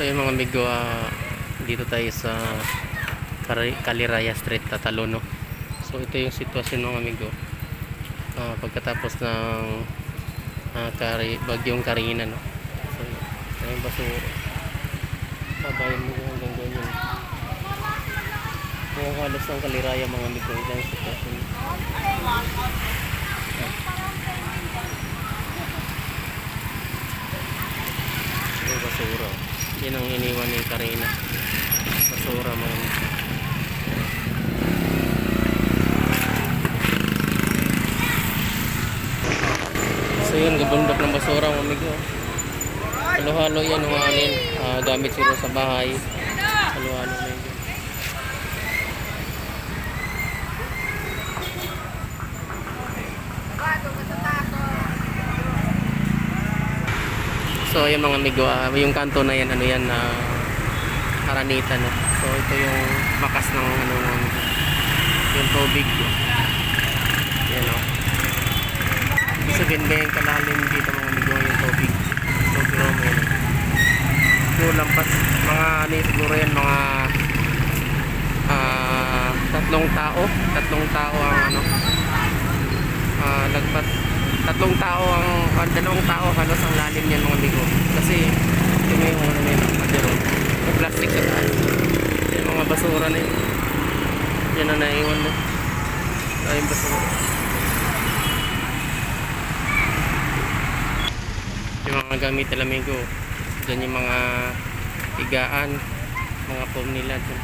So yung mga amigo, dito tayo sa Caliraya Street, Tatalono. So ito yung sitwasyon mga amigo. Pagkatapos ng bagyong Karina, no? So ito yung basura. Babayan mo hanggang ganyan. Kung halos ng Caliraya mga amigo, ito yung sitwasyon. Ito yung basura. Yan ang iniwan ni Karina. Basura mga amigo. So yun, gabundok ng basura mga amigo. Halo-halo yan ng alin. Gamit siguro sa bahay. Halo-halo na yun. So yung mga amigo, yung kanto na yan, ano yan, Aranita, no? So ito yung bakas ng ano, yung tubig. Yan, no? Ibig sabihin ba yung kalalim dito mga amigo, yung tubig. Sobrang yan. Yung lampas, mga ano siguro yan, mga tatlong tao ang ano, lagpas. Dalawang tao halos ang lalim niyan mga amigo. Kasi yung may ano na yun, yung plastic sa taas. Yung mga basura na yun. Yan na naiwan na. Yung basura. Yung mga gamit na amigo. Diyan yung mga higaan, mga foam nila dyan.